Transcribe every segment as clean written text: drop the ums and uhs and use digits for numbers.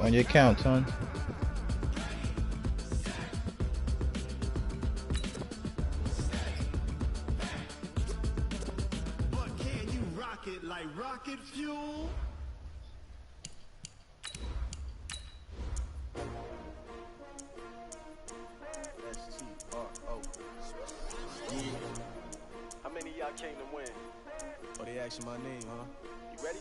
On your count, son. But can you rock it like rocket fuel? S-T-R-O. Yeah. How many of y'all came to win? Oh, they asking my name, huh? You ready?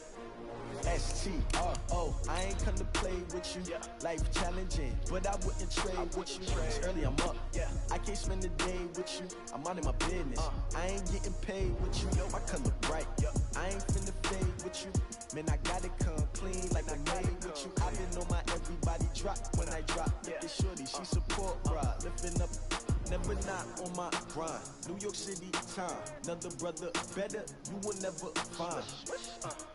S-T-R-O. I ain't come to play with you. Yeah. Life challenging, but I wouldn't trade with you. It's early, I'm up. Yeah. I can't spend the day with you. I'm out of my business. I ain't getting paid with you. Yo, my color bright. I ain't finna fade with you. Man, I gotta come clean like I made with you. I've been on my everybody drop when I drop. Look at shorty, she support ride. Lifting up, never not on my grind. New York City time. Another brother better, you will never find.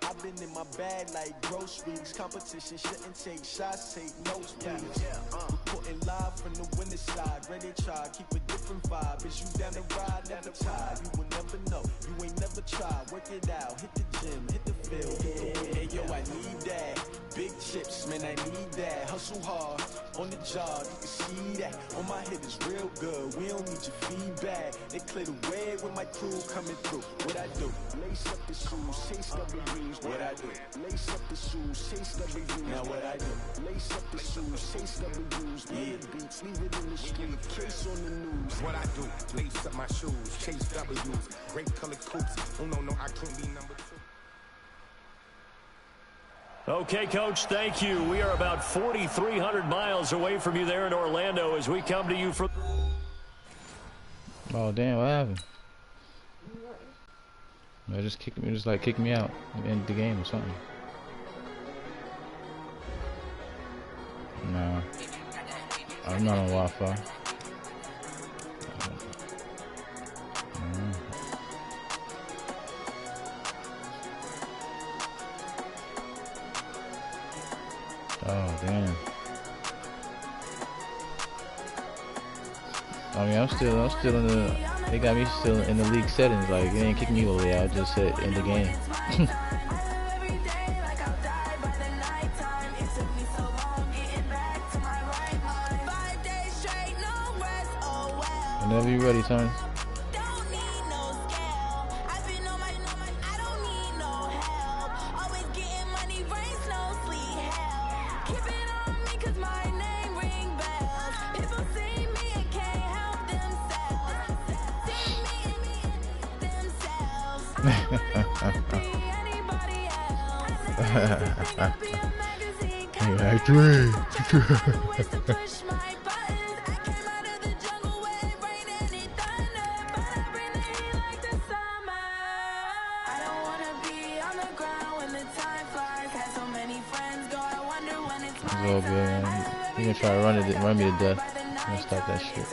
I've been in my bag like groceries. Competition shouldn't take shots, take notes, please. Reporting live from the winning side. Ready to try, keep a different vibe. Is you down the ride, never tired. You will never know, you ain't never tried. Work it out, hit the gym, hit the field. Hey yo, I need that. Big chips, man, I need that. Hustle hard, on the job, you can see that. On my head is real good, we don't need your feedback. They clear the way when my crew coming through. What I do? Lace up the shoes, chase W's. What I do? Lace up the shoes, chase W's. Now what I do? Lace up the shoes, chase W's. Yeah, beats, leave it in the street, case on the news. What I do? Lace up my shoes, chase W's. Great color coats. Oh no, I can't be number 2. Okay, Coach, thank you. We are about 4,300 miles away from you there in Orlando as we come to you from... Oh, damn, what happened? They just kicked me, just like kicked me out and ended the game or something. Nah, I'm not on Wi-Fi. Oh damn! I mean, I'm still in the. They got me still in the league settings. Like, they ain't kicking me all the way out. Just said in the game. Whenever you're ready, son. It's all good, man. You gonna try to run me to death. I'm gonna stop that shit.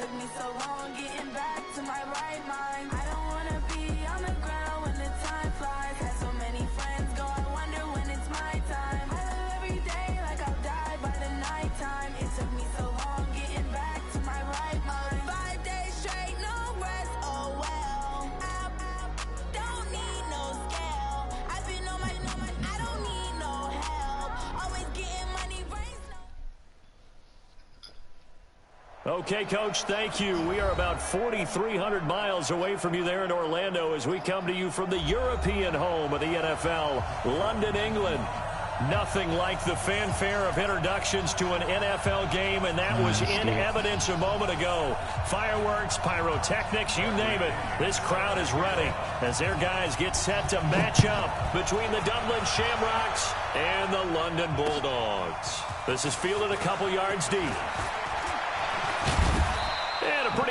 Okay, Coach, thank you. We are about 4,300 miles away from you there in Orlando as we come to you from the European home of the NFL, London, England. Nothing like the fanfare of introductions to an NFL game, and that was in evidence a moment ago. Fireworks, pyrotechnics, you name it. This crowd is ready as their guys get set to match up between the Dublin Shamrocks and the London Bulldogs. This is fielded a couple yards deep.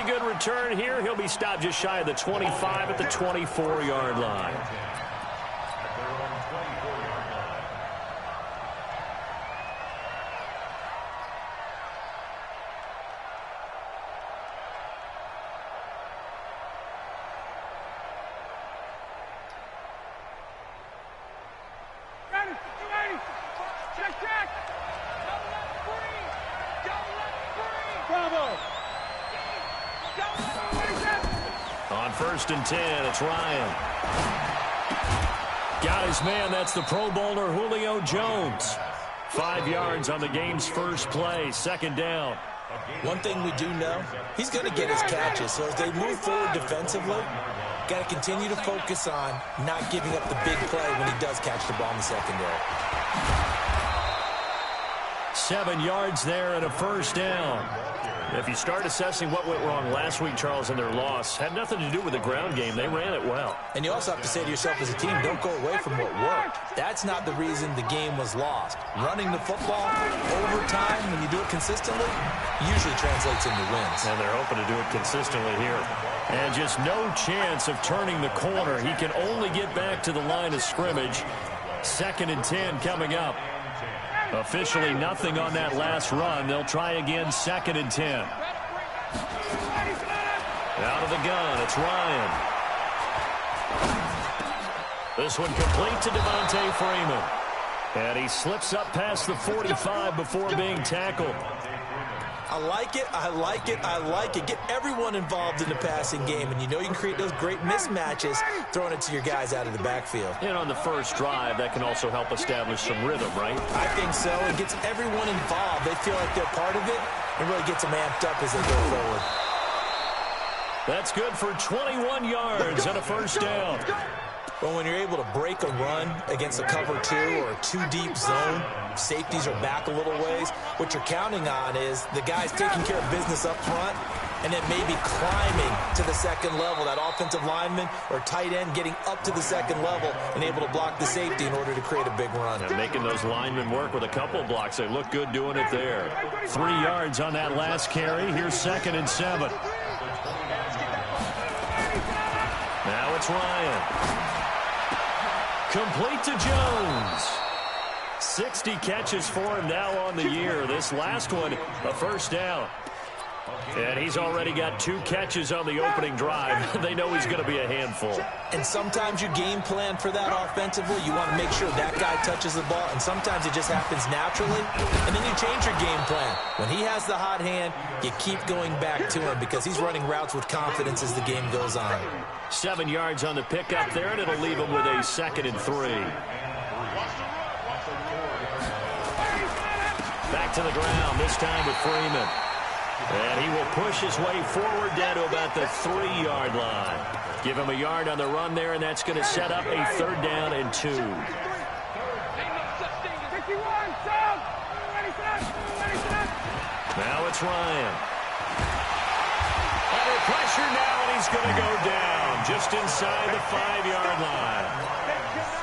good return here. He'll be stopped just shy of the 25 at the 24-yard line. On 1st and 10, it's Ryan. Got his man. That's the Pro Bowler Julio Jones. 5 yards on the game's first play. 2nd down. One thing we do know, he's going to get his catches. So as they move forward defensively, got to continue to focus on not giving up the big play when he does catch the ball in the secondary. 7 yards there and a 1st down. If you start assessing what went wrong last week, Charles, in their loss, had nothing to do with the ground game. They ran it well. And you also have to say to yourself as a team, don't go away from what worked. That's not the reason the game was lost. Running the football over time, when you do it consistently, usually translates into wins. And they're hoping to do it consistently here. And just no chance of turning the corner. He can only get back to the line of scrimmage. 2nd and 10 coming up. Officially nothing on that last run. They'll try again, 2nd and 10. Out of the gun, it's Ryan. This one complete to Devontae Freeman. And he slips up past the 45 before being tackled. I like it, I like it, I like it. Get everyone involved in the passing game, and you know you can create those great mismatches throwing it to your guys out of the backfield. And on the first drive, that can also help establish some rhythm, right? I think so. It gets everyone involved. They feel like they're part of it, and really gets them amped up as they go forward. That's good for 21 yards and a 1st down. But when you're able to break a run against a cover 2 or a 2-deep zone, safeties are back a little ways. What you're counting on is the guys taking care of business up front and then maybe climbing to the 2nd level, that offensive lineman or tight end getting up to the 2nd level and able to block the safety in order to create a big run. And making those linemen work with a couple of blocks. They look good doing it there. 3 yards on that last carry. Here's 2nd and 7. Now it's Ryan. Complete to Jones. 60 catches for him now on the year. This last one, a 1st down. And he's already got 2 catches on the opening drive. They know he's going to be a handful. And sometimes you game plan for that offensively. You want to make sure that guy touches the ball. And sometimes it just happens naturally. And then you change your game plan. When he has the hot hand, you keep going back to him because he's running routes with confidence as the game goes on. 7 yards on the pickup there, and it'll leave him with a 2nd and 3. Back to the ground, this time with Freeman. And he will push his way forward down to about the 3-yard line. Give him a yard on the run there, and that's going to set up a 3rd down and 2. Now it's Ryan. Under pressure now, and he's going to go down just inside the 5-yard line.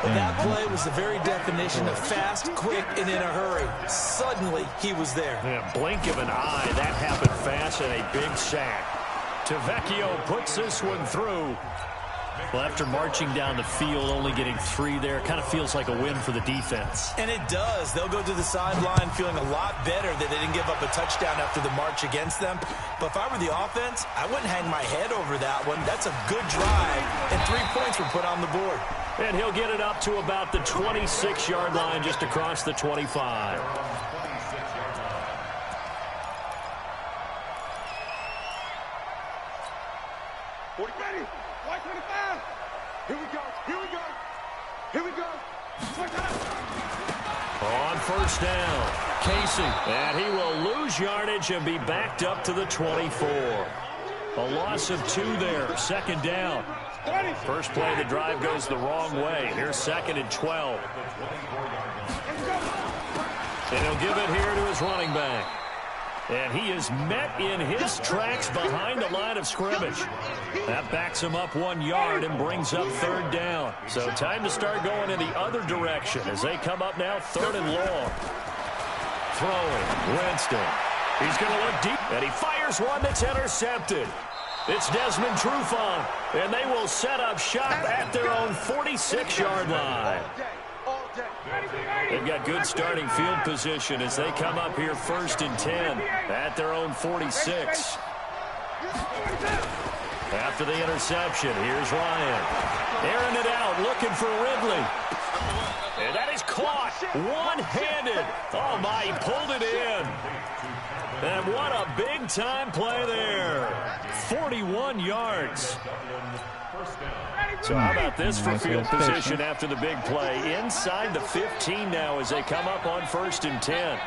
That play was the very definition of fast, quick, and in a hurry. Suddenly, he was there. Yeah, blink of an eye, that happened fast, and a big sack. Tavecchio puts this one through. Well, after marching down the field, only getting 3 there, kind of feels like a win for the defense. And it does. They'll go to the sideline feeling a lot better that they didn't give up a touchdown after the march against them. But if I were the offense, I wouldn't hang my head over that one. That's a good drive, and 3 points were put on the board. And he'll get it up to about the 26-yard line, just across the 25. Here we go. Here we go. Here we go. On 1st down, Casey. And he will lose yardage and be backed up to the 24. A loss of 2 there. 2nd down. First play of the drive goes the wrong way. Here's 2nd and 12. And he'll give it here to his running back. And he is met in his tracks behind the line of scrimmage. That backs him up 1 yard and brings up 3rd down. So time to start going in the other direction as they come up now 3rd and long. Throwing, Winston. He's going to look deep, and he fires one that's intercepted. It's Desmond Trufant, and they will set up shop at their own 46-yard line. They've got good starting field position as they come up here 1st and 10 at their own 46. After the interception, here's Ryan. Airing it out, looking for Ridley. And that is caught one-handed. Oh, my, he pulled it in. And what a big-time play there. 41 yards. So how about this for field position after the big play? Inside the 15 now as they come up on 1st and 10.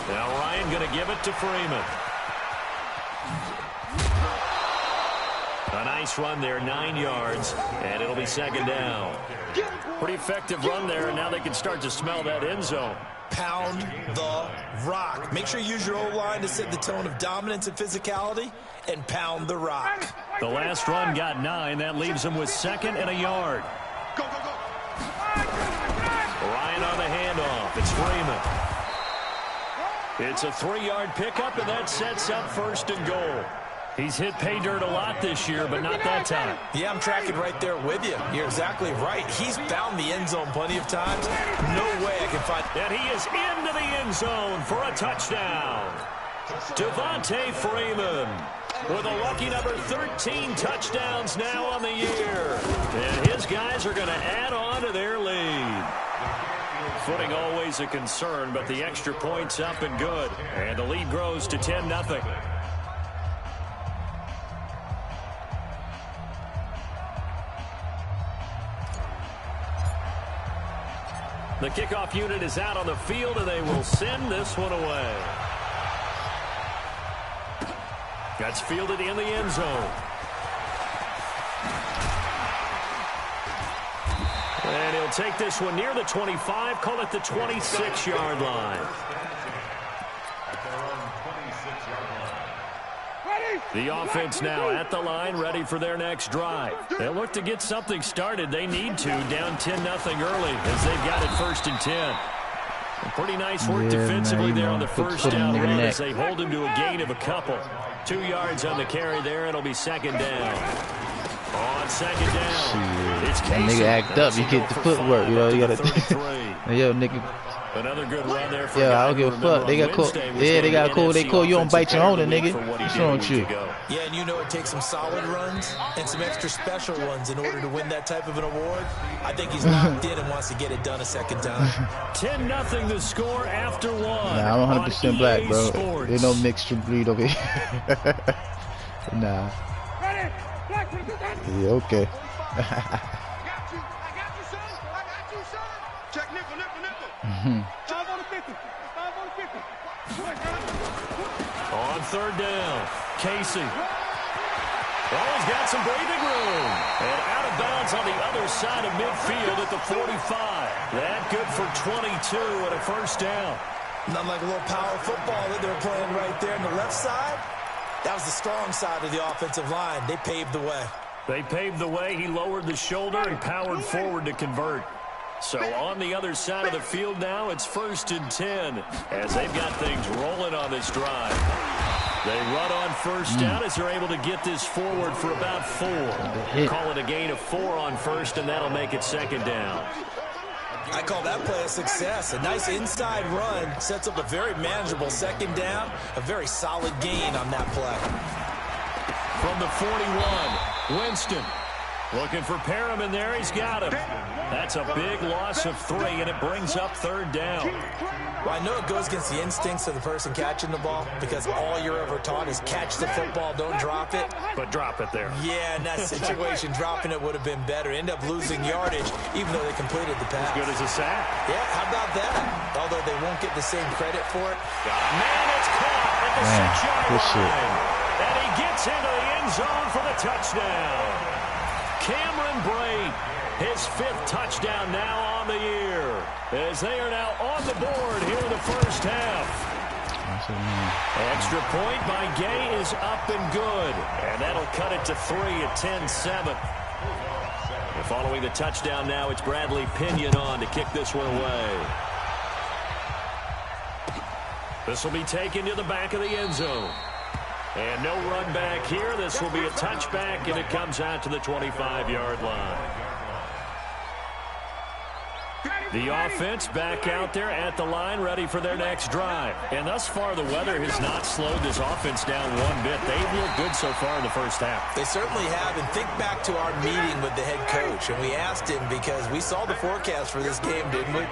Now Ryan going to give it to Freeman. A nice run there, 9 yards, and it'll be 2nd down. Pretty effective run there, and now they can start to smell that end zone. Pound the rock. Make sure you use your O-line to set the tone of dominance and physicality, and pound the rock. The last run got 9. That leaves them with 2nd and a yard. Go, go, go. Ryan on the handoff. It's Freeman. It's a 3-yard pickup, and that sets up 1st and goal. He's hit pay dirt a lot this year, but not that time. Yeah, I'm tracking right there with you. You're exactly right. He's found the end zone plenty of times. No way I can find... And he is into the end zone for a touchdown. Devontae Freeman with a lucky number 13 touchdowns now on the year. And his guys are going to add on to their lead. Footing always a concern, but the extra point's up and good. And the lead grows to 10-0. The kickoff unit is out on the field, and they will send this one away. That's fielded in the end zone. And he'll take this one near the 25, call it the 26-yard line. The offense now at the line, ready for their next drive. They'll look to get something started. They need to, down 10-0 early as they've got it 1st and 10. And pretty nice work defensively there on the first down run as they hold him to a gain of a couple. 2 yards on the carry there, and it'll be 2nd down. On 2nd down, it's Casey. Nigga act up, you get the footwork, you know, you gotta... Yo, nigga. Another good run there for I don't give a fuck. They got cool. Yeah, they got cool. They call you don't bite your owner, nigga. What's wrong with you? Yeah, and you know it takes some solid runs and some extra special ones in order to win that type of an award. I think he's locked in and wants to get it done a 2nd time. 10-0 the score after 1. Nah, I'm 100% black, bro. There's no mixed breed over here. Nah. Yeah, okay. On 3rd down, Casey. Oh, he's got some breathing room. And out of bounds on the other side of midfield at the 45. That good for 22 and a 1st down. Not like a little power football that they're playing right there on the left side. That was the strong side of the offensive line. They paved the way. They paved the way. He lowered the shoulder and powered forward to convert. So on the other side of the field now, it's 1st and 10 as they've got things rolling on this drive. They run on 1st down as they're able to get this forward for about 4. Call it a gain of 4 on 1st, and that'll make it 2nd down. I call that play a success. A nice inside run sets up a very manageable 2nd down. A very solid gain on that play. From the 41, Winston. Looking for Perriman there. He's got him. That's a big loss of 3, and it brings up 3rd down. Well, I know it goes against the instincts of the person catching the ball because all you're ever taught is catch the football, don't drop it. But drop it there. Yeah, in that situation, dropping it would have been better. End up losing yardage, even though they completed the pass. As good as a sack. Yeah, how about that? Although they won't get the same credit for it. Man, it's caught at the 6-yard line. And he gets into the end zone for the touchdown. Cameron Brate, his 5th touchdown now on the year, as they are now on the board here in the 1st half. Extra point by Gay is up and good, and that'll cut it to 3 at 10-7. Following the touchdown now, it's Bradley Pinion on to kick this one away. This will be taken to the back of the end zone. And no run back here. This will be a touchback, and it comes out to the 25-yard line. The offense back out there at the line, ready for their next drive. And thus far, the weather has not slowed this offense down one bit. They've looked good so far in the first half. They certainly have. And think back to our meeting with the head coach. And we asked him, because we saw the forecast for this game, didn't we?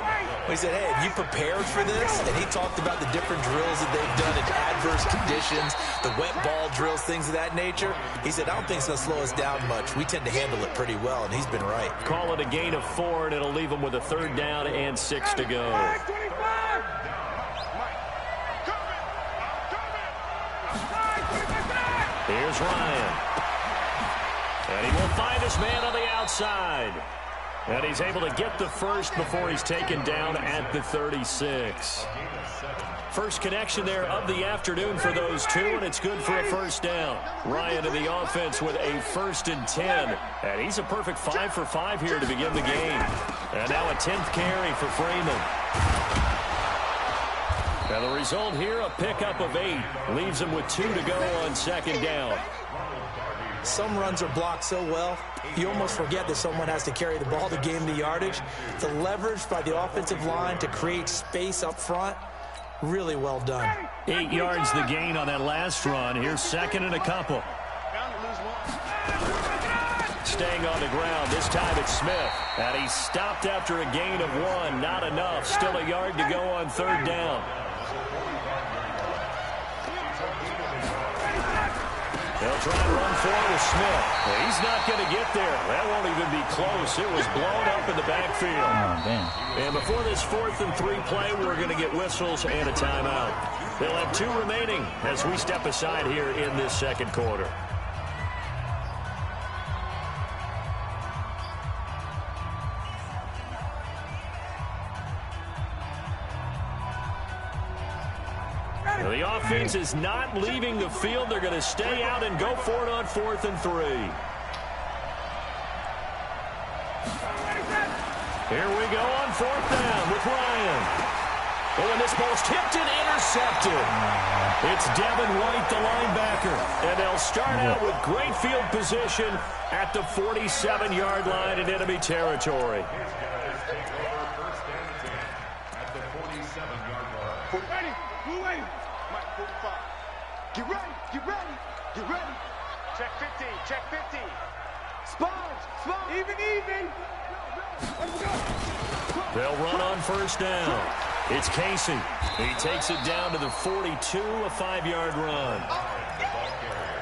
We said, hey, have you prepared for this? And he talked about the different drills that they've done in adverse conditions, the wet ball drills, things of that nature. He said, I don't think it's going to slow us down much. We tend to handle it pretty well, and he's been right. Call it a gain of 4, and it'll leave them with a 3rd down and 6 to go. Here's Ryan. And he will find his man on the outside. And he's able to get the first before he's taken down at the 36. First connection there of the afternoon for those two, and it's good for a 1st down. Ryan in the offense with a 1st and 10. And he's a perfect 5 for 5 here to begin the game. And now a 10th carry for Freeman. And the result here, a pickup of 8. Leaves him with 2 to go on 2nd down. Some runs are blocked so well, you almost forget that someone has to carry the ball to gain the yardage. The leverage by the offensive line to create space up front, really well done. 8 yards the gain on that last run. Here's 2nd and a couple. Staying on the ground. This time it's Smith. And he's stopped after a gain of 1. Not enough. Still a yard to go on 3rd down. They'll try and run forward with Smith. Well, he's not going to get there. That won't even be close. It was blown up in the backfield. Oh, damn. And before this 4th and 3 play, we're going to get whistles and a timeout. They'll have 2 remaining as we step aside here in this 2nd quarter. The offense is not leaving the field. They're going to stay out and go for it on 4th and 3. Here we go on 4th down with Ryan. Oh, and this ball's tipped and intercepted. It's Devin White, the linebacker. And they'll start out with great field position at the 47-yard line in enemy territory. Get ready, get ready, get ready. Check 50, check 50. Sponge, even. They'll run on 1st down. It's Casey. He takes it down to the 42, a 5-yard run.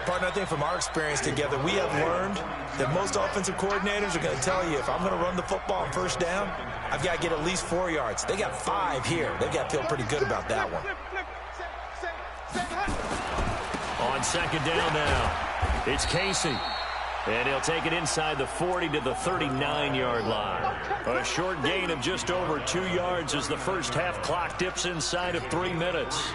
Partner, I think from our experience together, we have learned that most offensive coordinators are going to tell you, if I'm going to run the football on 1st down, I've got to get at least 4 yards. They got 5 here. They've got to feel pretty good about that one. On 2nd down now, it's Casey. And he'll take it inside the 40 to the 39-yard line. A short gain of just over 2 yards as the first half clock dips inside of 3 minutes.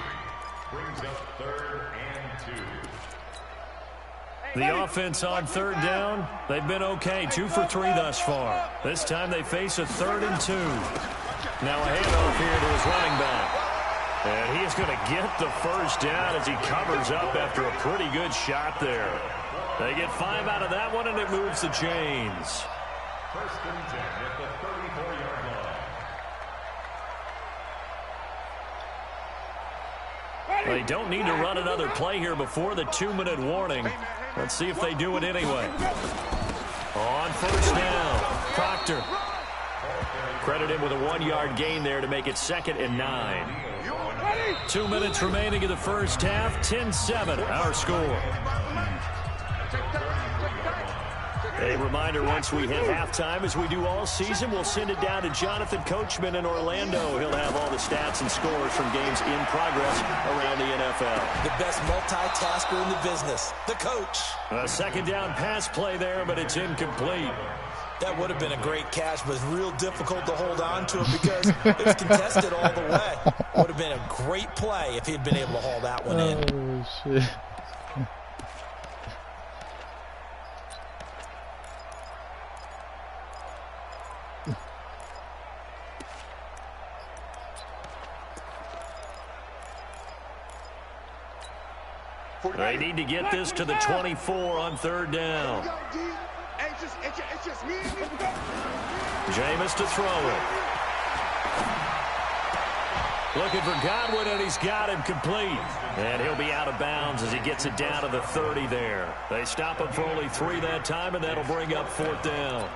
The offense on 3rd down, they've been okay, 2 for 3 thus far. This time they face a 3rd and 2. Now a handoff here to his running back. And he is going to get the 1st down as he covers up after a pretty good shot there. They get 5 out of that one, and it moves the chains. 1st and 10 at the 34-yard line. They don't need to run another play here before the 2-minute warning. Let's see if they do it anyway. On 1st down, Proctor. Credit him with a 1-yard gain there to make it 2nd and 9. 2 minutes remaining in the first half, 10-7, our score. A reminder, once we hit halftime, as we do all season, we'll send it down to Jonathan Coachman in Orlando. He'll have all the stats and scores from games in progress around the NFL. The best multitasker in the business, the coach. A 2nd down pass play there, but it's incomplete. That would have been a great catch, but it's real difficult to hold on to it because it was contested all the way. Would have been a great play if he'd been able to haul that one in. Oh, shit. They need to get this to the 24 on third down. It's just me and you. Jameis to throw it. Looking for Godwin, and he's got him complete. And he'll be out of bounds as he gets it down to the 30 there. They stop him for only 3 that time, and that'll bring up fourth down.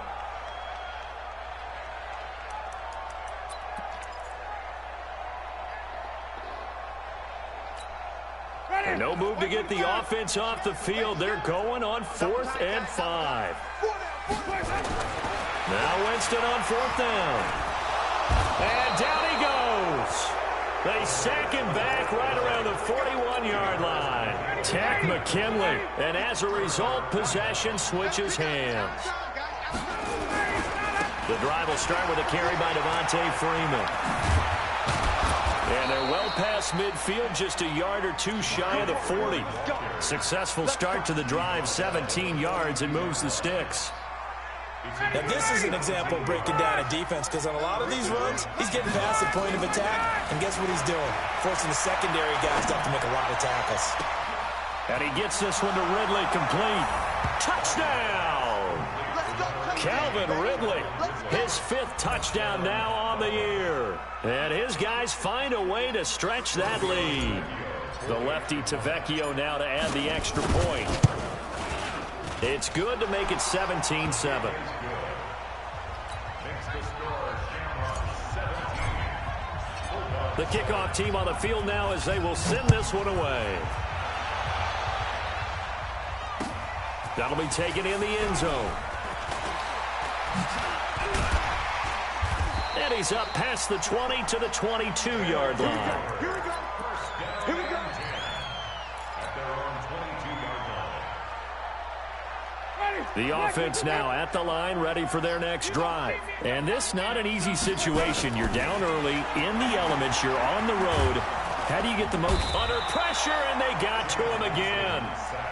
And no move to get the offense off the field. They're going on 4th and 5. Now Winston on 4th down. And down he goes. They sack him back right around the 41-yard line. Tack McKinley. And as a result, possession switches hands. The drive will start with a carry by Devontae Freeman. And they're well past midfield, just a yard or 2 shy of the 40. Successful start to the drive, 17 yards, and moves the sticks. Now, this is an example of breaking down a defense, because on a lot of these runs, he's getting past the point of attack, and guess what he's doing? Forcing the secondary guys to have to make a lot of tackles. And he gets this one to Ridley, complete. Touchdown! Calvin Ridley, his 5th touchdown now on the year. And his guys find a way to stretch that lead. The lefty Tavecchio now to add the extra point. It's good to make it 17-7. The kickoff team on the field now as they will send this one away. That'll be taken in the end zone. And he's up past the 20 to the 22-yard line. Here we go. Here we go. The offense now at the line, ready for their next drive. And this not an easy situation. You're down early, in the elements, you're on the road. How do you get the most under pressure? And they got to him again.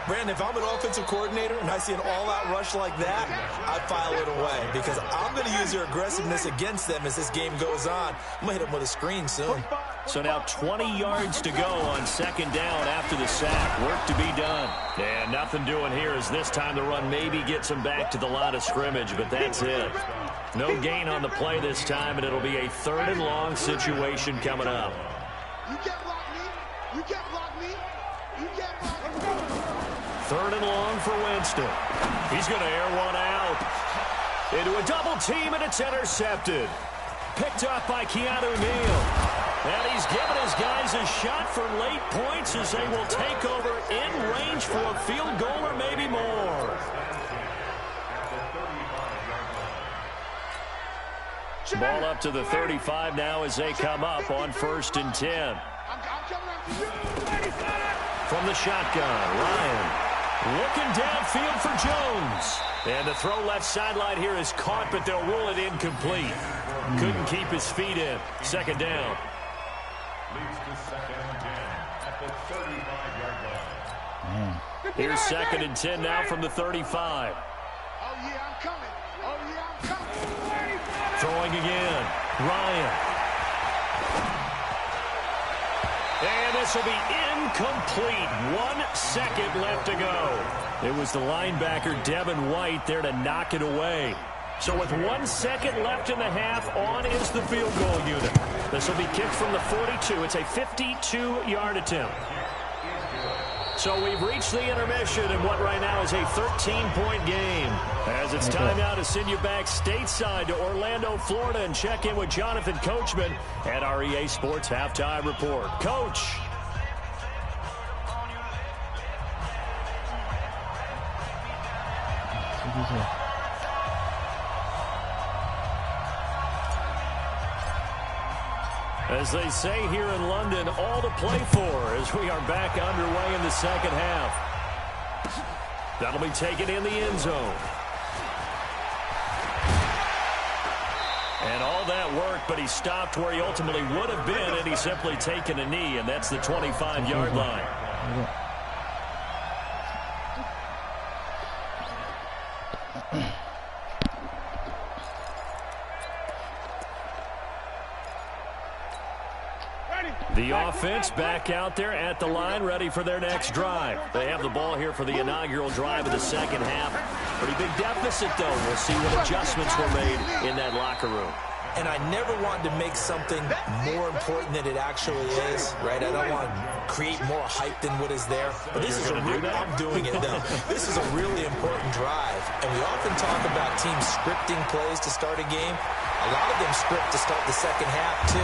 Brandon, if I'm an offensive coordinator and I see an all-out rush like that, I file it away, because I'm going to use their aggressiveness against them as this game goes on. I'm going to hit them with a screen soon. So now 20 yards to go on 2nd down after the sack. Work to be done. And nothing doing here as this time the run maybe gets them back to the line of scrimmage, but that's it. No gain on the play this time, and it'll be a 3rd and long situation coming up. You can't block me. You can't block me. You can't block me. 3rd and long for Winston. He's going to air one out. Into a double team, and it's intercepted. Picked up by Keanu Neal. And he's given his guys a shot for late points as they will take over in range for a field goal or maybe more. Ball up to the 35 now as they come up on 1st and 10. From the shotgun, Ryan looking downfield for Jones. And the throw left sideline here is caught, but they'll rule it incomplete. Couldn't keep his feet in. 2nd down. Here's 2nd and 10 now from the 35. Oh, yeah, I'm coming. Oh, yeah, I'm coming. Throwing again. Ryan. And this will be incomplete. 1 second left to go. It was the linebacker, Devin White, there to knock it away. So with 1 second left in the half, on is the field goal unit. This will be kicked from the 42. It's a 52-yard attempt. So we've reached the intermission in what right now is a 13-point game. As it's time now to send you back stateside to Orlando, Florida, and check in with Jonathan Coachman at our EA Sports Halftime Report. Coach. As they say here in London, all to play for as we are back underway in the 2nd half. That'll be taken in the end zone. And all that work, but he stopped where he ultimately would have been, and he's simply taken a knee, and that's the 25-yard line. The offense back out there at the line, ready for their next drive. They have the ball here for the inaugural drive of the second half. Pretty big deficit, though. We'll see what adjustments were made in that locker room. And I never wanted to make something more important than it actually is, right? I don't want to create more hype than what is there. But this is I'm doing it, though. This is a really important drive. And we often talk about teams scripting plays to start a game. A lot of them script to start the second half, too.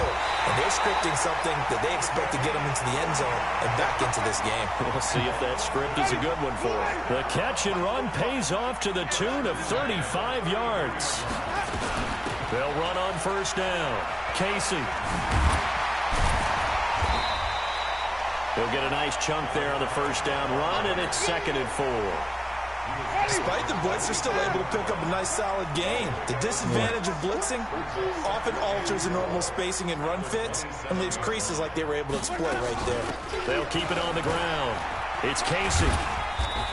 And they're scripting something that they expect to get them into the end zone and back into this game. We'll see if that script is a good one for them. The catch and run pays off to the tune of 35 yards. They'll run on first down. Casey. He'll get a nice chunk there on the first down run, and it's 2nd and 4. Despite the blitz, they're still able to pick up a nice solid gain. The disadvantage of blitzing often alters the normal spacing and run fits and leaves creases like they were able to exploit right there. They'll keep it on the ground. It's Casey.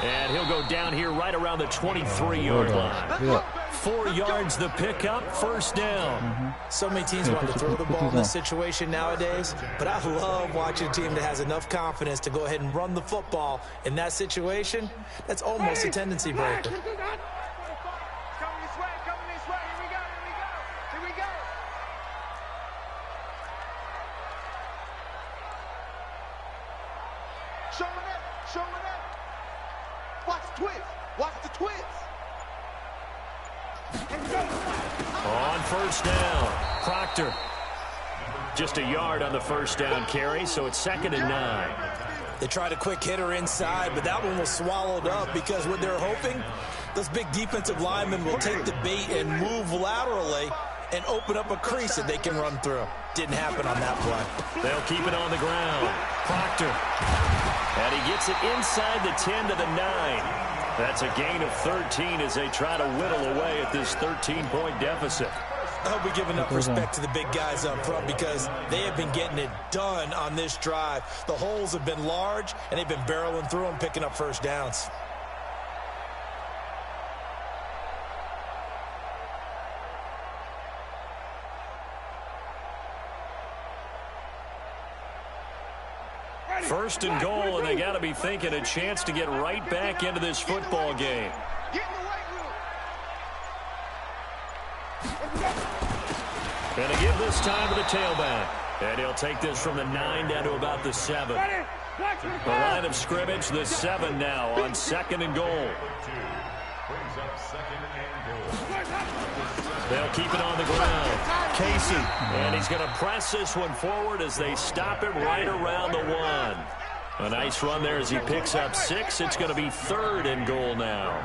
And he'll go down here right around the 23-yard line. 4 yards the pickup, first down. So many teams want to throw the ball in this situation nowadays, but I love watching a team that has enough confidence to go ahead and run the football in that situation. That's almost a tendency breaker. Coming this way, coming this way. Here we go, here we go, here we go. Showing it, showing it. Watch the twist, watch the twist. On first down, Proctor. Just a yard on the first down carry, so it's 2nd and 9. They tried a quick hitter inside, but that one was swallowed up because what they're hoping, those big defensive linemen will take the bait and move laterally and open up a crease that they can run through. Didn't happen on that play. They'll keep it on the ground. Proctor. And he gets it inside the 10 to the 9. That's a gain of 13 as they try to whittle away at this 13-point deficit. I hope we give enough respect to the big guys up front because they have been getting it done on this drive. The holes have been large, and they've been barreling through them, picking up first downs. First and goal, and they got to be thinking a chance to get right back into this football game. And they give this time to the tailback. And he'll take this from the 9 down to about the 7. The line of scrimmage, the 7 now on 2nd and goal. They'll keep it on the ground. Casey, and he's going to press this one forward as they stop him right around the 1. A nice run there as he picks up 6. It's going to be 3rd and goal now.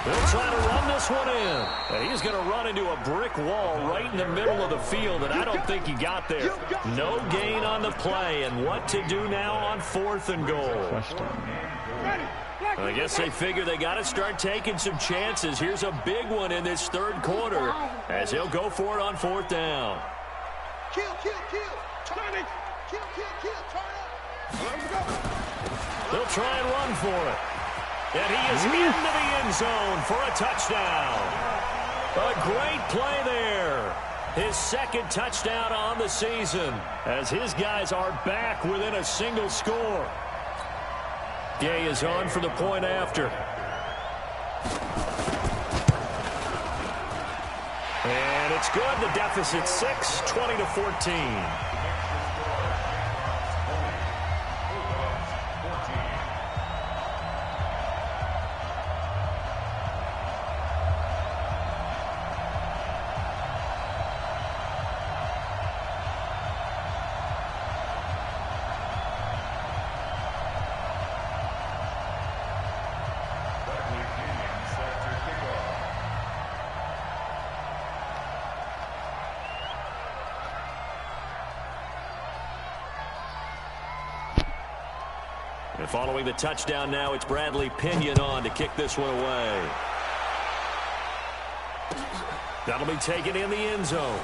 They'll try to run this one in. And he's going to run into a brick wall right in the middle of the field, and I don't think he got there. No gain on the play, and what to do now on 4th and goal. I guess they figure they got to start taking some chances. Here's a big one in this 3rd quarter as he'll go for it on 4th down. Kill, kill, kill. Turn it. Kill, kill, kill. Turn it. They'll try and run for it. And he is into the end zone for a touchdown. A great play there. His 2nd touchdown on the season as his guys are back within a single score. Gay is on for the point after. And it's good. The deficit 6, 20-14. And following the touchdown now, it's Bradley Pinion on to kick this one away. That'll be taken in the end zone.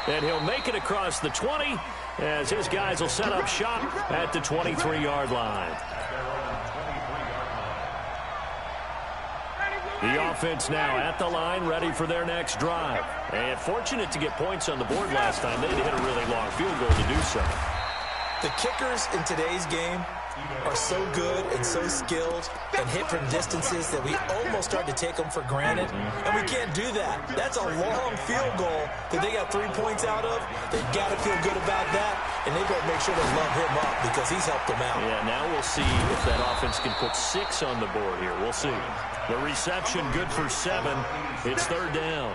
And he'll make it across the 20 as his guys will set up shop at the 23-yard line. The offense now at the line, ready for their next drive. And fortunate to get points on the board last time. They had to hit a really long field goal to do so. The kickers in today's game are so good and so skilled and hit from distances that we almost start to take them for granted. And we can't do that. That's a long field goal that they got 3 points out of. They've got to feel good about that, and they better make sure they love him up because he's helped them out. Yeah, now we'll see if that offense can put 6 on the board here. We'll see. The reception good for 7. It's third down.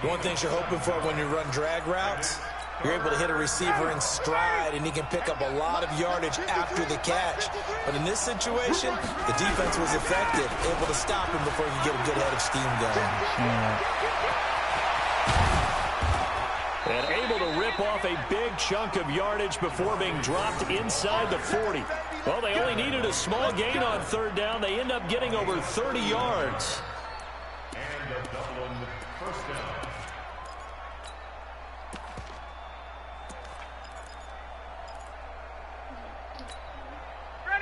One thing you're hoping for when you run drag routes, you're able to hit a receiver in stride, and he can pick up a lot of yardage after the catch. But in this situation, the defense was effective, able to stop him before he could get a good head of steam going. And able to rip off a big chunk of yardage before being dropped inside the 40. Well, they only needed a small gain on third down. They end up getting over 30 yards.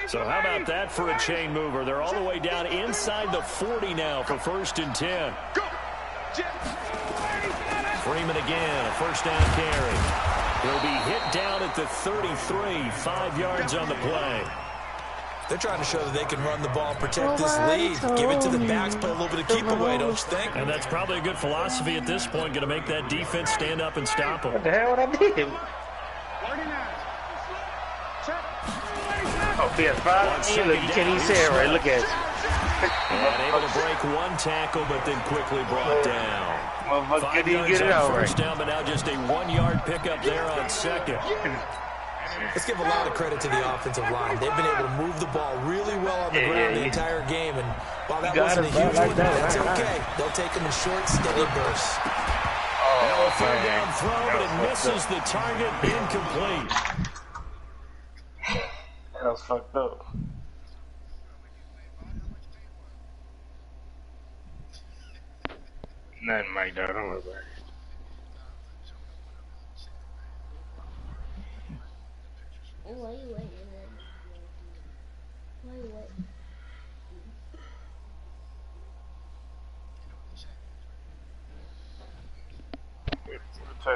So how about that for a chain mover? They're all the way down inside the 40 now for 1st and 10. Freeman again, a first down carry. He'll be hit down at the 33, 5 yards on the play. They're trying to show that they can run the ball and protect this lead. Give it to the backs, play a little bit of keep away, don't you think? And that's probably a good philosophy at this point, going to make that defense stand up and stop them. What the hell I did? Oh, PS5. Look, you can't even say it right. Look at it. And able to break one tackle, but then quickly brought down. 5 yards on first down, but now just a 1-yard pickup there on second. Let's give a lot of credit to the offensive line. They've been able to move the ball really well on the ground the entire game, and while that wasn't a huge one, that's okay. They'll take them in short, steady bursts. A third down throw, but it misses the target, incomplete. That was fucked up. Nothing, Mike, though. Don't worry about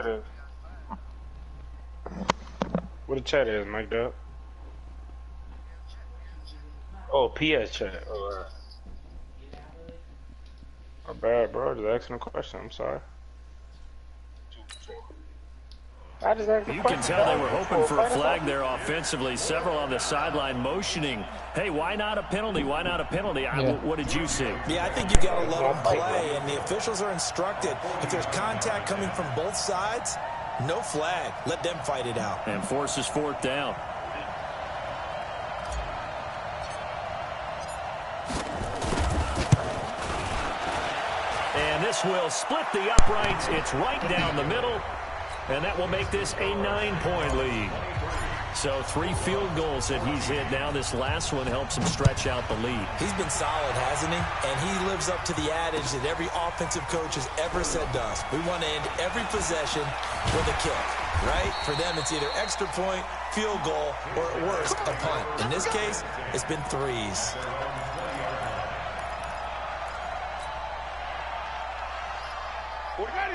it. What the chat is, Mike, dog? Oh, PS chat. Oh, my bad, bro. Just asking a question. I'm sorry. You can tell they were hoping for a flag there offensively. Several on the sideline motioning, hey, why not a penalty? Why not a penalty? What did you see? Yeah, I think you got to let them play, and the officials are instructed. If there's contact coming from both sides, no flag. Let them fight it out. And forces 4th down. And this will split the uprights. It's right down the middle. And that will make this a 9-point lead. So 3 field goals that he's hit now. This last one helps him stretch out the lead. He's been solid, hasn't he? And he lives up to the adage that every offensive coach has ever said to us. We want to end every possession with a kick, right? For them, it's either extra point, field goal, or at worst, a punt. In this case, it's been 3s.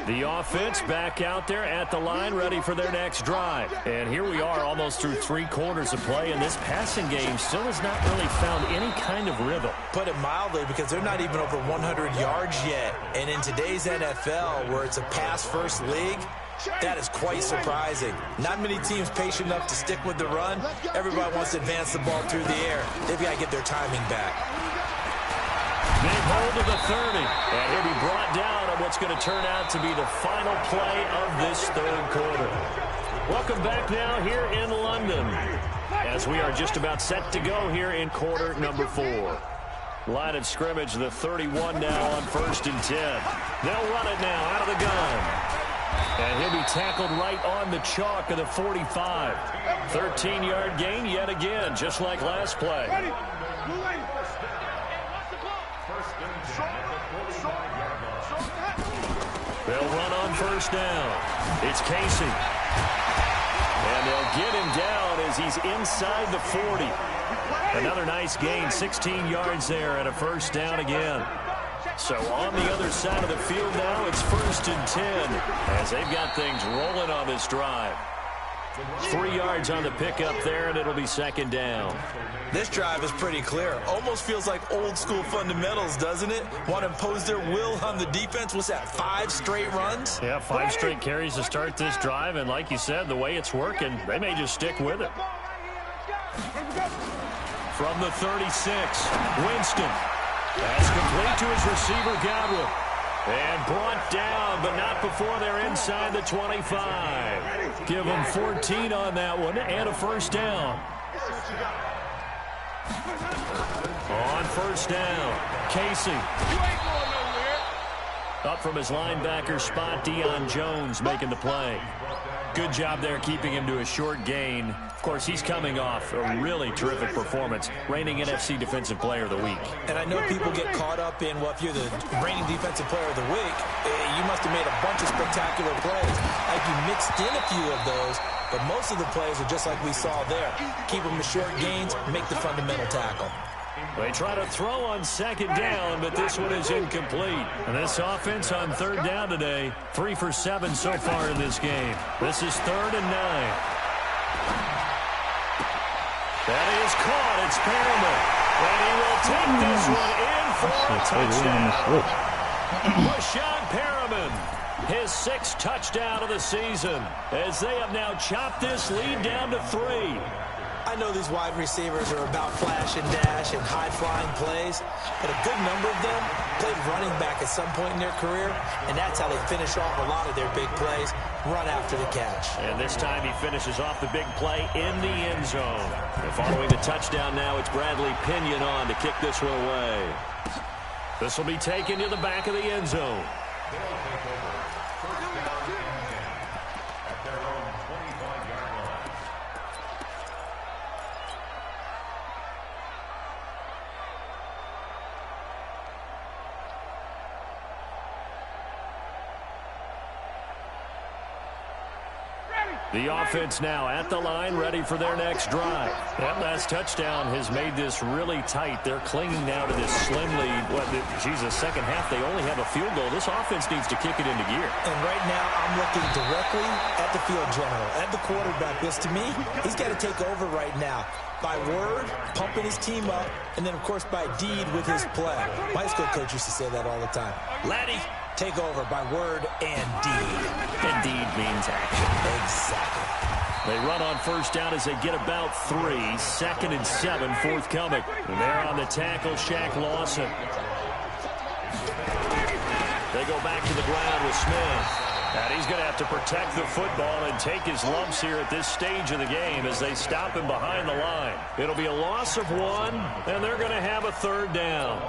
The offense back out there at the line, ready for their next drive. And here we are almost through 3 quarters of play, and this passing game still has not really found any kind of rhythm. Put it mildly, because they're not even over 100 yards yet. And in today's NFL, where it's a pass-first league, that is quite surprising. Not many teams patient enough to stick with the run. Everybody wants to advance the ball through the air. They've got to get their timing back. Big hold of the 30, and he'll be brought down on what's going to turn out to be the final play of this 3rd quarter. Welcome back now here in London, as we are just about set to go here in quarter number 4. Line of scrimmage, the 31 now on 1st and 10. They'll run it now out of the gun. And he'll be tackled right on the chalk of the 45. 13-yard gain yet again, just like last play. They'll run on 1st down. It's Casey. And they'll get him down as he's inside the 40. Another nice gain, 16 yards there, and a 1st down again. So on the other side of the field now, it's 1st and 10 as they've got things rolling on this drive. 3 yards on the pickup there, and it'll be 2nd down. This drive is pretty clear. Almost feels like old school fundamentals, doesn't it? Want to impose their will on the defense. What's that, 5 straight runs? Yeah, 5 straight carries to start this drive, and like you said, the way it's working, they may just stick with it. From the 36, Winston. Pass complete to his receiver, Godwin. And brought down, but not before they're inside the 25. Give them 14 on that one and a 1st down. On 1st down, Casey. Up from his linebacker spot, Deion Jones making the play. Good job there keeping him to a short gain. Of course, he's coming off a really terrific performance, reigning NFC Defensive Player of the Week. And I know people get caught up in, well, if you're the reigning Defensive Player of the Week, you must have made a bunch of spectacular plays. Like you mixed in a few of those, but most of the plays are just like we saw there. Keep them to short gains, make the fundamental tackle. They try to throw on 2nd down, but this one is incomplete. And this offense on 3rd down today, 3 for 7 so far in this game. This is 3rd and 9. That is caught. It's Perriman. And he will take this one in for a touchdown. Rashawn Perriman, his 6th touchdown of the season, as they have now chopped this lead down to 3. I know these wide receivers are about flash and dash and high-flying plays, but a good number of them played running back at some point in their career, and that's how they finish off a lot of their big plays, run after the catch. And this time he finishes off the big play in the end zone. And following the touchdown now, it's Bradley Pinion on to kick this one away. This will be taken to the back of the end zone. The offense now at the line, ready for their next drive. That last touchdown has made this really tight. They're clinging now to this slim lead. Second half, they only have a field goal. This offense needs to kick it into gear. And right now, I'm looking directly at the field general, at the quarterback. Because to me, he's got to take over right now. By word, pumping his team up, and then, of course, by deed with his play. My school coach used to say that all the time. Laddie, take over by word and deed. And deed means action. Exactly. They run on 1st down as they get about 3. 2nd and 7 forthcoming. And they're on the tackle, Shaq Lawson. They go back to the ground with Smith. And he's going to have to protect the football and take his lumps here at this stage of the game as they stop him behind the line. It'll be a loss of 1, and they're going to have a 3rd down.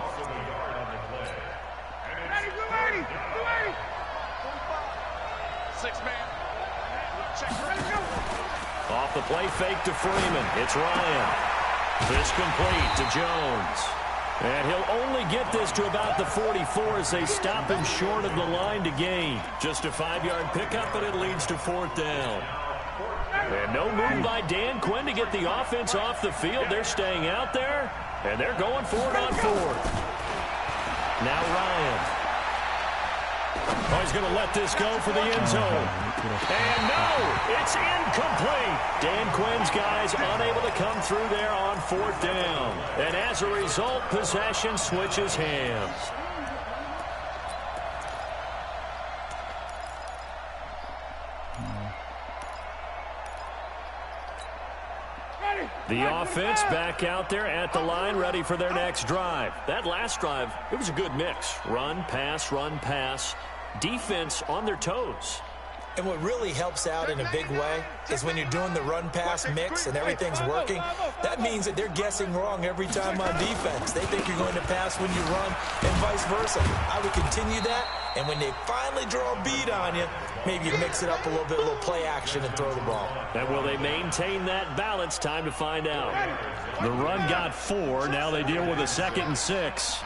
Off the play fake to Freeman. It's Ryan. This complete to Jones. And he'll only get this to about the 44 as they stop him short of the line to gain. Just a 5-yard pickup, and it leads to 4th down. And no move by Dan Quinn to get the offense off the field. They're staying out there, and they're going for it on 4th. Now Ryan. Oh, he's going to let this go for the end zone. And no, it's incomplete. Dan Quinn's guys unable to come through there on 4th down. And as a result, possession switches hands. The offense back out there at the line, ready for their next drive. That last drive, it was a good mix. Run, pass, defense on their toes. And what really helps out in a big way is when you're doing the run-pass mix and everything's working, that means that they're guessing wrong every time on defense. They think you're going to pass when you run and vice versa. I would continue that, and when they finally draw a beat on you, maybe you mix it up a little bit, a little play action and throw the ball. And will they maintain that balance? Time to find out. The run got 4. Now they deal with a 2nd and 6.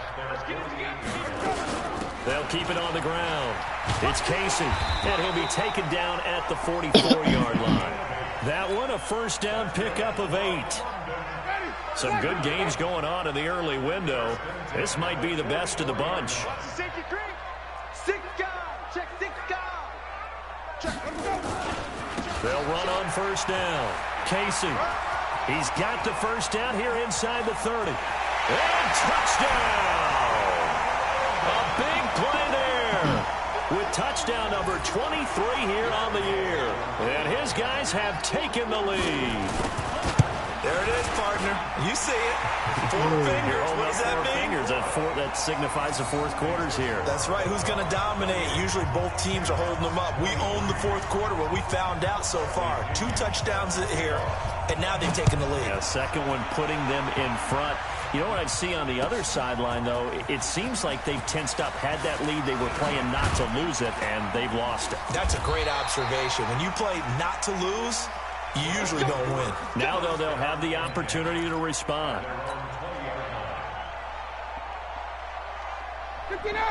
They'll keep it on the ground. It's Casey, and he'll be taken down at the 44-yard line. That one a first down pickup of 8. Some good games going on in the early window. This might be the best of the bunch. They'll run on first down. Casey. He's got the first down here inside the 30. And touchdown! A big play there with touchdown number 23 here on the year. And his guys have taken the lead. There it is, partner. You see it. 4 fingers. What does that mean? Fingers. That signifies the fourth quarter's here. That's right. Who's going to dominate? Usually both teams are holding them up. We own the fourth quarter, what we found out so far. 2 touchdowns here, and now they've taken the lead. Yeah, second one putting them in front. You know what I'd see on the other sideline, though? It seems like they've tensed up, had that lead. They were playing not to lose it, and they've lost it. That's a great observation. When you play not to lose, you usually don't win. Now, though, they'll have the opportunity to respond.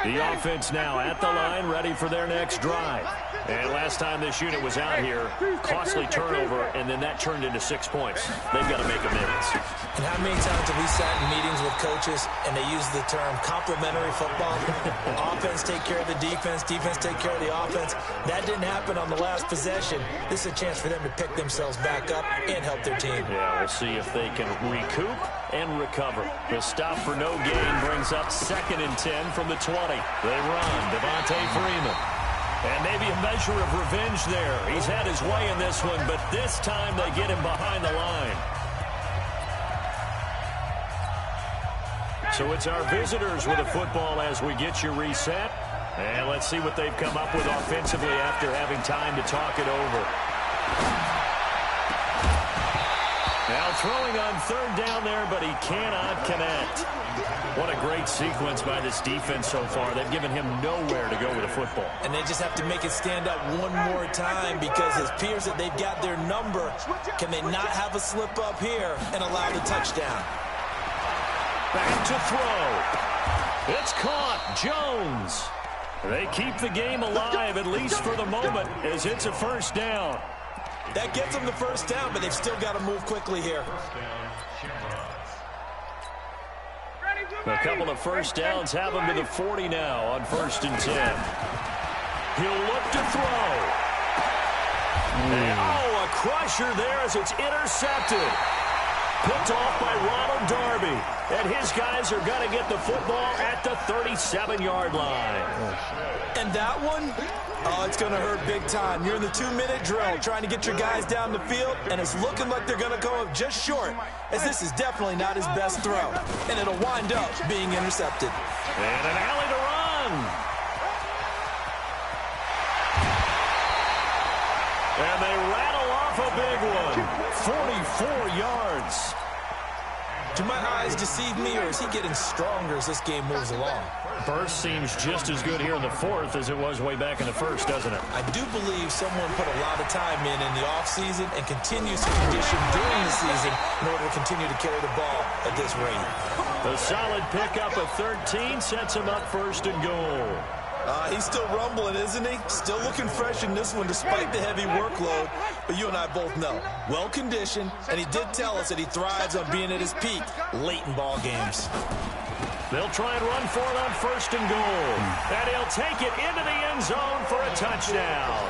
The offense now at the line, ready for their next drive. And last time this unit was out here, costly turnover, and then that turned into 6 points. They've got to make amends. And how many times have we sat in meetings with coaches and they use the term complementary football? Offense take care of the defense, defense take care of the offense. That didn't happen on the last possession. This is a chance for them to pick themselves back up and help their team. Yeah, we'll see if they can recoup and recover. The stop for no gain brings up 2nd and 10 from the 20. They run. Devontae Freeman. And maybe a measure of revenge there. He's had his way in this one, but this time they get him behind the line. So it's our visitors with the football as we get you reset. And let's see what they've come up with offensively after having time to talk it over. Now throwing on 3rd down there, but he cannot connect. What a great sequence by this defense so far. They've given him nowhere to go with the football. And they just have to make it stand up one more time because it appears that they've got their number. Can they not have a slip up here and allow the touchdown? Back to throw. It's caught. Jones. They keep the game alive, at least for the moment, as it's a first down. That gets them the first down, but they've still got to move quickly here. A couple of first downs have them to the 40 now on 1st and 10. He'll look to throw. And, a crusher there as it's intercepted. Picked off by Ronald Darby. And his guys are going to get the football at the 37-yard line. And that one, it's going to hurt big time. You're in the 2-minute drill trying to get your guys down the field, and it's looking like they're going to go up just short, as this is definitely not his best throw. And it'll wind up being intercepted. And an alley to run. And they rattle off a big one. 44 yards. Do my eyes deceive me, or is he getting stronger as this game moves along? Burst seems just as good here in the 4th as it was way back in the 1st, doesn't it? I do believe someone put a lot of time in the offseason and continues to condition during the season in order to continue to carry the ball at this rate. The solid pickup of 13 sets him up 1st and goal. He's still rumbling, isn't he? Still looking fresh in this one despite the heavy workload. But you and I both know, well-conditioned, and he did tell us that he thrives on being at his peak late in ball games. They'll try and run for it on 1st and goal. And he'll take it into the end zone for a touchdown.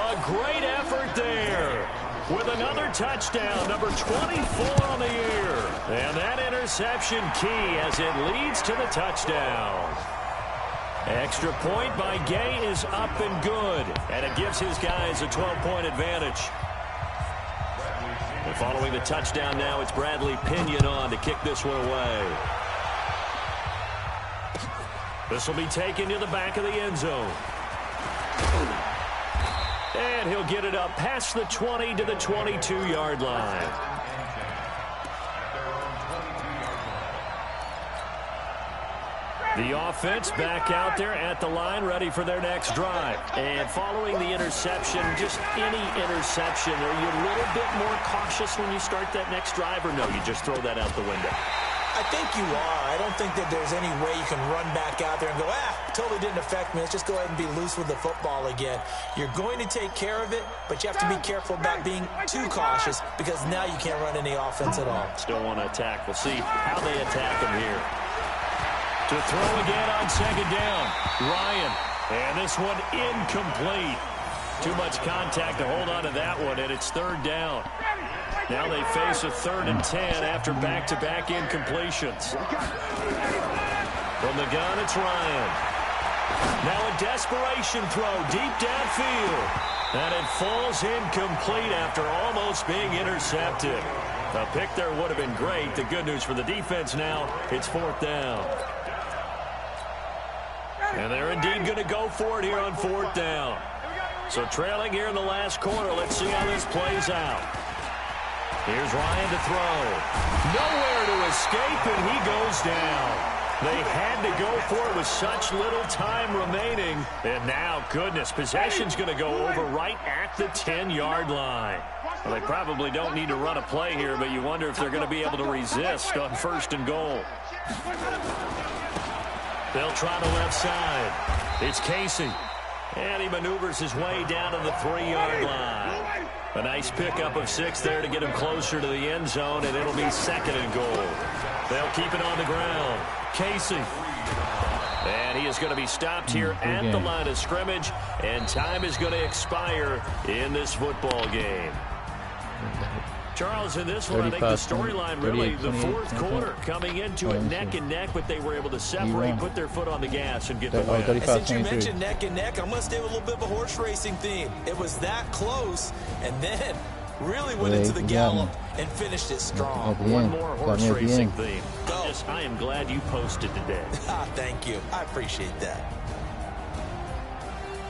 A great effort there with another touchdown, number 24 on the year. And that interception key as it leads to the touchdown. Extra point by Gay is up and good, and it gives his guys a 12-point advantage. And following the touchdown now, it's Bradley Pinion on to kick this one away. This will be taken to the back of the end zone. And he'll get it up past the 20 to the 22-yard line. The offense back out there at the line, ready for their next drive. And following the interception, just any interception, are you a little bit more cautious when you start that next drive, or no, you just throw that out the window? I think you are. I don't think that there's any way you can run back out there and go, totally didn't affect me. Let's just go ahead and be loose with the football again. You're going to take care of it, but you have to be careful about being too cautious because now you can't run any offense at all. Still want to attack. We'll see how they attack him here. To throw again on second down. Ryan. And this one incomplete. Too much contact to hold on to that one, and it's third down. Now they face a 3rd and 10 after back-to-back incompletions. From the gun, it's Ryan. Now a desperation throw deep downfield. And it falls incomplete after almost being intercepted. A pick there would have been great. The good news for the defense now, it's 4th down. And they're indeed going to go for it here on 4th down. So trailing here in the last quarter. Let's see how this plays out. Here's Ryan to throw. Nowhere to escape, and he goes down. They had to go for it with such little time remaining. And now, goodness, possession's going to go over right at the 10-yard line. Well, they probably don't need to run a play here, but you wonder if they're going to be able to resist on 1st and goal. They'll try the left side. It's Casey. And he maneuvers his way down to the 3-yard line. A nice pickup of 6 there to get him closer to the end zone, and it'll be 2nd and goal. They'll keep it on the ground. Casey. And he is going to be stopped here at the line of scrimmage, and time is going to expire in this football game. Charles, in this one, I think the storyline really, the 4th quarter, coming into it neck and neck, but they were able to separate, put their foot on the gas, and get the win. And since you mentioned neck and neck, I'm going to stay with a little bit of a horse racing theme. It was that close, and then really went into the gallop and finished it strong. One more horse racing theme. I am glad you posted today. Thank you. I appreciate that.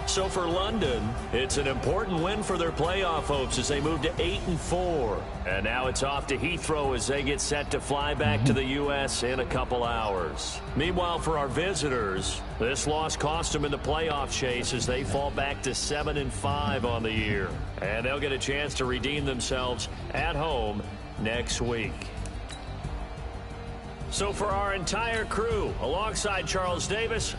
So for London, it's an important win for their playoff hopes as they move to 8-4. And now it's off to Heathrow as they get set to fly back to the U.S. in a couple hours. Meanwhile, for our visitors, this loss cost them in the playoff chase as they fall back to 7-5 on the year. And they'll get a chance to redeem themselves at home next week. So for our entire crew, alongside Charles Davis,